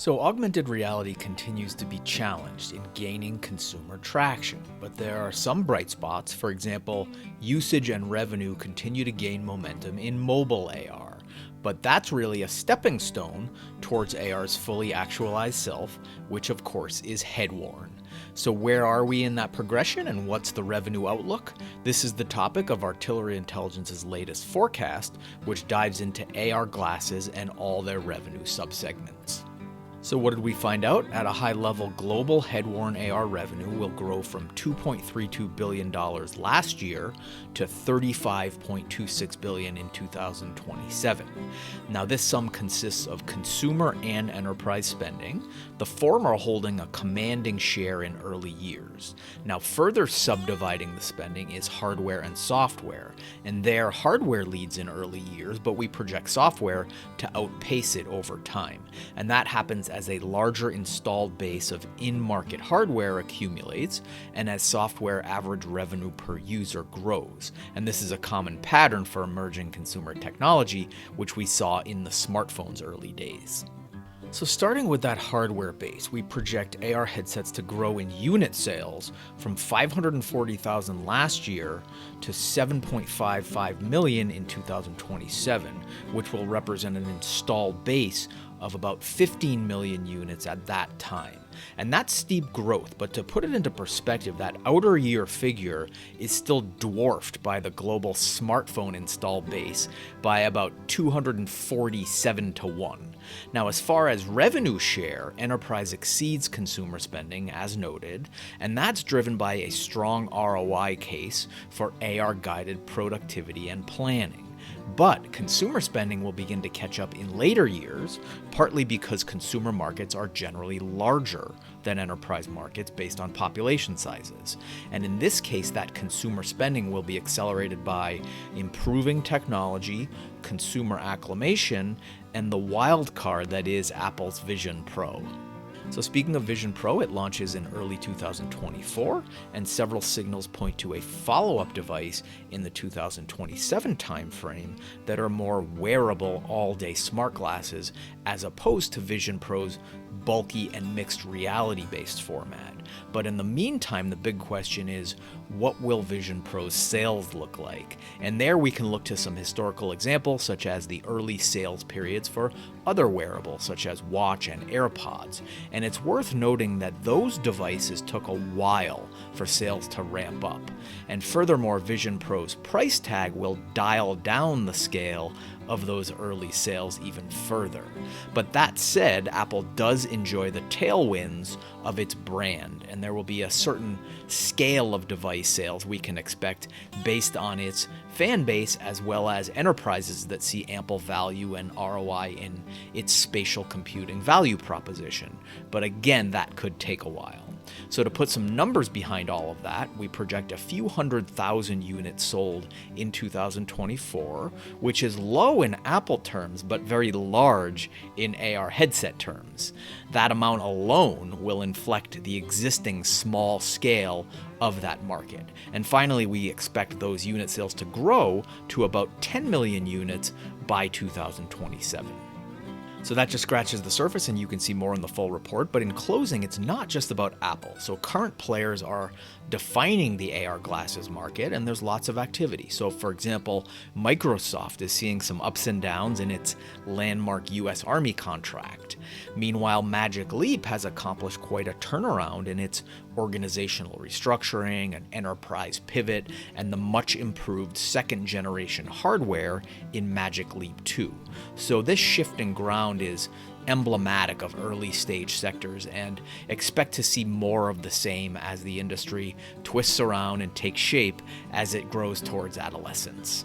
So, augmented reality continues to be challenged in gaining consumer traction, but there are some bright spots. For example, usage and revenue continue to gain momentum in mobile AR. But that's really a stepping stone towards AR's fully actualized self, which of course is Headworn. So, where are we in that progression and what's the revenue outlook? This is the topic of Artillery Intelligence's latest forecast, which dives into AR glasses and all their revenue subsegments. So what did we find out? At a high level, global Headworn AR revenue will grow from $2.32 billion last year to $35.26 billion in 2027. Now this sum consists of consumer and enterprise spending, the former holding a commanding share in early years. Now further subdividing the spending is hardware and software, and there hardware leads in early years, but we project software to outpace it over time. And that happens as a larger installed base of in-market hardware accumulates and as software average revenue per user grows. And this is a common pattern for emerging consumer technology, which we saw in the smartphone's early days. So starting with that hardware base, we project AR headsets to grow in unit sales from 540,000 last year to 7.55 million in 2027, which will represent an installed base of about 15 million units at that time. And that's steep growth, but to put it into perspective, that outer year figure is still dwarfed by the global smartphone installed base by about 247 to 1. Now, as far as revenue share, enterprise exceeds consumer spending, as noted, and that's driven by a strong ROI case for AR-guided productivity and planning. But consumer spending will begin to catch up in later years, partly because consumer markets are generally larger than enterprise markets based on population sizes. And in this case, that consumer spending will be accelerated by improving technology, consumer acclimation, and the wild card that is Apple's Vision Pro. So speaking of Vision Pro, it launches in early 2024, and several signals point to a follow-up device in the 2027 timeframe that are more wearable all-day smart glasses as opposed to Vision Pro's bulky and mixed reality-based format. But in the meantime, the big question is, what will Vision Pro's sales look like? And there we can look to some historical examples, such as the early sales periods for other wearables, such as watch and AirPods. And it's worth noting that those devices took a while for sales to ramp up. And furthermore, Vision Pro's price tag will dial down the scale of those early sales even further. But that said, Apple does enjoy the tailwinds of its brand, and there will be a certain scale of device sales we can expect based on its fan base as well as enterprises that see ample value and ROI in its spatial computing value proposition. But again, that could take a while. So to put some numbers behind all of that, we project a few 100,000 units sold in 2024, which is low in Apple terms, but very large in AR headset terms. That amount alone will inflect the existing small scale of that market. And finally, we expect those unit sales to grow to about 10 million units by 2027. So that just scratches the surface, and you can see more in the full report. But in closing, it's not just about Apple. So current players are defining the AR glasses market, and there's lots of activity. So for example, Microsoft is seeing some ups and downs in its landmark US Army contract. Meanwhile, Magic Leap has accomplished quite a turnaround in its organizational restructuring, an enterprise pivot, and the much improved second generation hardware in Magic Leap 2. So this shifting ground is emblematic of early stage sectors, and expect to see more of the same as the industry twists around and takes shape as it grows towards adolescence.